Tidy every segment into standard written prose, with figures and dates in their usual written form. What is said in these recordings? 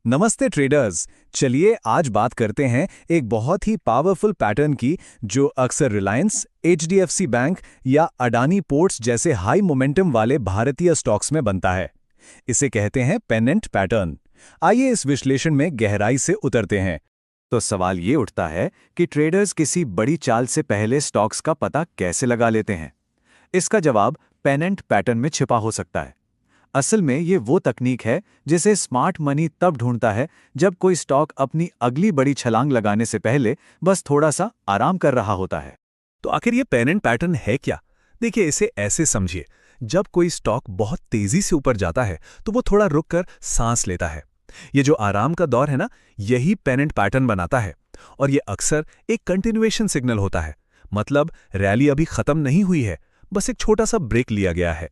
नमस्ते ट्रेडर्स। चलिए आज बात करते हैं एक बहुत ही पावरफुल पैटर्न की जो अक्सर रिलायंस, एचडीएफसी बैंक या अडानी पोर्ट्स जैसे हाई मोमेंटम वाले भारतीय स्टॉक्स में बनता है। इसे कहते हैं पेनेंट पैटर्न। आइए इस विश्लेषण में गहराई से उतरते हैं। तो सवाल ये उठता है कि ट्रेडर्स किसी बड़ी चाल से पहले स्टॉक्स का पता कैसे लगा लेते हैं। इसका जवाब पेनेंट पैटर्न में छिपा हो सकता है। असल में ये वो तकनीक है जिसे स्मार्ट मनी तब ढूंढता है जब कोई स्टॉक अपनी अगली बड़ी छलांग लगाने से पहले बस थोड़ा सा आराम कर रहा होता है। तो आखिर ये पेनेंट पैटर्न है क्या? देखिए, इसे ऐसे समझिए, जब कोई स्टॉक बहुत तेजी से ऊपर जाता है तो वो थोड़ा रुक कर सांस लेता है। ये जो आराम का दौर है ना, यही पेनेंट पैटर्न बनाता है। और ये अक्सर एक कंटिन्यूएशन सिग्नल होता है। मतलब रैली अभी खत्म नहीं हुई है, बस एक छोटा सा ब्रेक लिया गया है।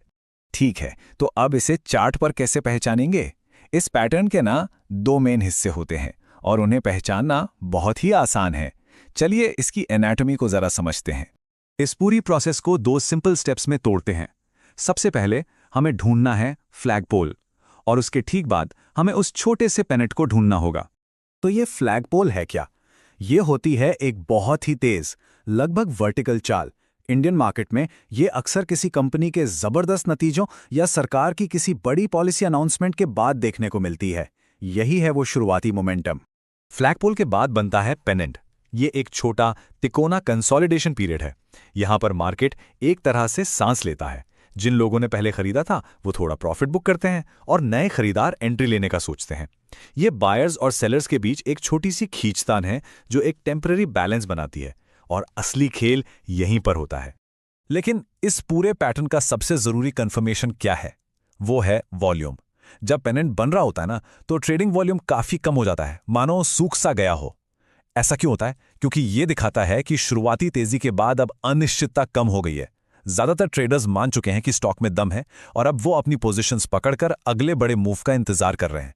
ठीक है, तो अब इसे चार्ट पर कैसे पहचानेंगे? इस पैटर्न के ना दो मेन हिस्से होते हैं और उन्हें पहचानना बहुत ही आसान है। चलिए इसकी एनाटॉमी को जरा समझते हैं। इस पूरी प्रोसेस को दो सिंपल स्टेप्स में तोड़ते हैं। सबसे पहले हमें ढूंढना है फ्लैग पोल, और उसके ठीक बाद हमें उस छोटे से पेनेट को ढूंढना होगा। तो ये फ्लैग पोल है क्या? ये होती है एक बहुत ही तेज, लगभग वर्टिकल चाल। इंडियन मार्केट में ये अक्सर किसी कंपनी के जबरदस्त नतीजों या सरकार की किसी बड़ी पॉलिसी अनाउंसमेंट के बाद देखने को मिलती है। यही है वो शुरुआती मोमेंटम। फ्लैगपोल के बाद बनता है पेनेंट। ये एक छोटा तिकोना कंसोलिडेशन पीरियड है। यहां पर मार्केट एक तरह से सांस लेता है। जिन लोगों ने पहले खरीदा था वो थोड़ा प्रॉफिट बुक करते हैं और नए खरीदार एंट्री लेने का सोचते हैं। ये बायर्स और सेलर्स के बीच एक छोटी सी खींचतान है जो एक टेम्पररी बैलेंस बनाती है, और असली खेल यहीं पर होता है। लेकिन इस पूरे पैटर्न का सबसे जरूरी कंफर्मेशन क्या है? वो है वॉल्यूम। जब पेनेंट बन रहा होता है ना, तो ट्रेडिंग वॉल्यूम काफी कम हो जाता है, मानो सूख सा गया हो। ऐसा क्यों होता है? क्योंकि ये दिखाता है कि शुरुआती तेजी के बाद अब अनिश्चितता कम हो गई है। ज्यादातर ट्रेडर्स मान चुके हैं कि स्टॉक में दम है और अब वो अपनी पोजीशंस पकड़कर अगले बड़े मूव का इंतजार कर रहे हैं।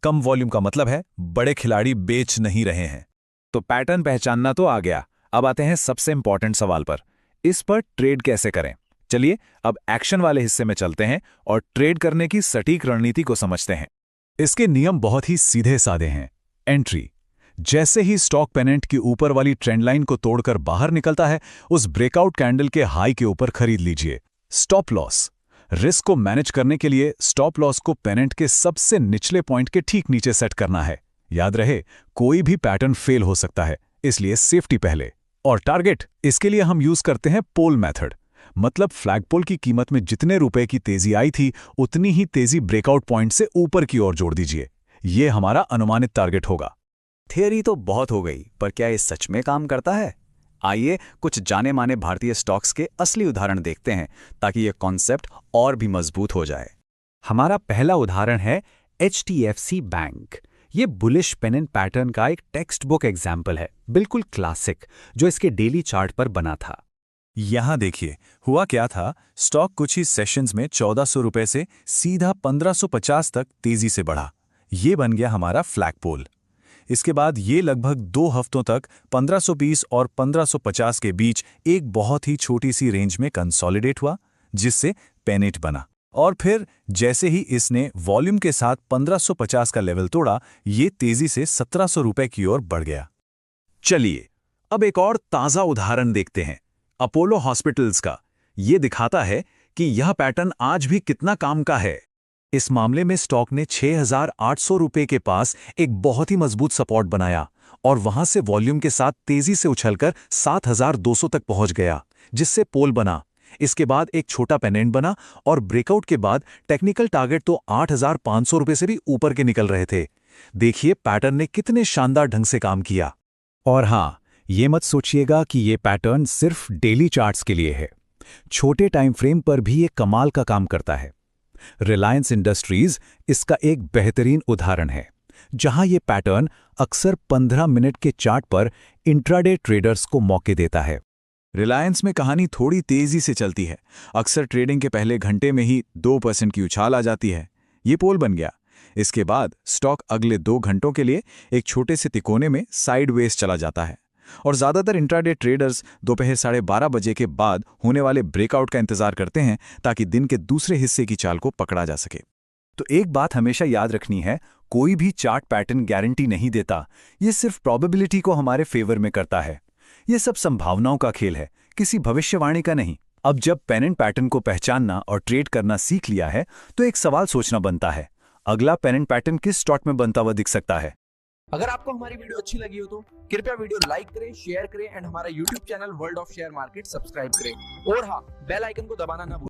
कम वॉल्यूम का मतलब है बड़े खिलाड़ी बेच नहीं रहे हैं। तो पैटर्न पहचानना तो आ गया। अब आते हैं सबसे इंपॉर्टेंट सवाल पर। इस पर ट्रेड कैसे करें? चलिए अब एक्शन वाले हिस्से में चलते हैं और ट्रेड करने की सटीक रणनीति को समझते हैं। इसके नियम बहुत ही सीधे साधे हैं। एंट्री: जैसे ही स्टॉक पेनेंट की ऊपर वाली ट्रेंड लाइन को तोड़कर बाहर निकलता है, उस ब्रेकआउट कैंडल के हाई के ऊपर खरीद लीजिए। स्टॉप लॉस: रिस्क को मैनेज करने के लिए स्टॉप लॉस को पेनेंट के सबसे निचले पॉइंट के ठीक नीचे सेट करना है। याद रहे, कोई भी पैटर्न फेल हो सकता है, इसलिए सेफ्टी पहले। और टारगेट: इसके लिए हम यूज करते हैं पोल मेथड। मतलब फ्लैगपोल की कीमत में जितने रुपए की तेजी आई थी, उतनी ही तेजी ब्रेकआउट पॉइंट से ऊपर की ओर जोड़ दीजिए। यह हमारा अनुमानित टारगेट होगा। थियरी तो बहुत हो गई, पर क्या ये सच में काम करता है? आइए कुछ जाने माने भारतीय स्टॉक्स के असली उदाहरण देखते हैं ताकि यह कॉन्सेप्ट और भी मजबूत हो जाए। हमारा पहला उदाहरण है एचडीएफसी बैंक। ये बुलिश पेनेंट पैटर्न का एक टेक्स्ट बुक एग्जाम्पल है, बिल्कुल क्लासिक, जो इसके डेली चार्ट पर बना था। यहां देखिए, हुआ क्या था। स्टॉक कुछ ही सेशंस में 1400 रुपए से सीधा 1550 तक तेजी से बढ़ा। ये बन गया हमारा फ्लैगपोल। इसके बाद ये लगभग 2 हफ्तों तक 1520 और 1550 के बीच एक बहुत ही छोटी सी रेंज में कंसोलिडेट हुआ, जिससे पेनेंट बना। और फिर जैसे ही इसने वॉल्यूम के साथ 1550 का लेवल तोड़ा, ये तेजी से 1700 रुपए की ओर बढ़ गया। चलिए अब एक और ताजा उदाहरण देखते हैं, अपोलो हॉस्पिटल्स का। ये दिखाता है कि यह पैटर्न आज भी कितना काम का है। इस मामले में स्टॉक ने 6800 रुपए के पास एक बहुत ही मजबूत सपोर्ट बनाया और वहां से वॉल्यूम के साथ तेजी से उछलकर 7200 तक पहुंच गया, जिससे पोल बना। इसके बाद एक छोटा पेनेंट बना और ब्रेकआउट के बाद टेक्निकल टारगेट तो 8500 रुपए से भी ऊपर के निकल रहे थे। देखिए पैटर्न ने कितने शानदार ढंग से काम किया। और हां, ये मत सोचिएगा कि ये पैटर्न सिर्फ डेली चार्ट्स के लिए है। छोटे टाइम फ्रेम पर भी ये कमाल का काम करता है। रिलायंस इंडस्ट्रीज इसका एक बेहतरीन उदाहरण है, जहां ये पैटर्न अक्सर 15 मिनट के चार्ट पर इंट्राडे ट्रेडर्स को मौके देता है। रिलायंस में कहानी थोड़ी तेजी से चलती है। अक्सर ट्रेडिंग के पहले घंटे में ही 2% की उछाल आ जाती है। ये पोल बन गया। इसके बाद स्टॉक अगले 2 घंटों के लिए एक छोटे से तिकोने में साइडवेज चला जाता है, और ज्यादातर इंट्राडे ट्रेडर्स दोपहर 12:30 बजे के बाद होने वाले ब्रेकआउट का इंतजार करते हैं ताकि दिन के दूसरे हिस्से की चाल को पकड़ा जा सके। तो एक बात हमेशा याद रखनी है, कोई भी चार्ट पैटर्न गारंटी नहीं देता। ये सिर्फ प्रोबेबिलिटी को हमारे फेवर में करता है। ये सब संभावनाओं का खेल है, किसी भविष्यवाणी का नहीं। अब जब पेनेंट पैटर्न को पहचानना और ट्रेड करना सीख लिया है, तो एक सवाल सोचना बनता है, अगला पेनेंट पैटर्न किस स्टॉक में बनता हुआ दिख सकता है। अगर आपको हमारी वीडियो अच्छी लगी हो तो कृपया वीडियो लाइक करें, शेयर करें एंड हमारा YouTube channel world of share market subscribe करें। और हाँ, बेल आइकन को दबाना ना भूलें।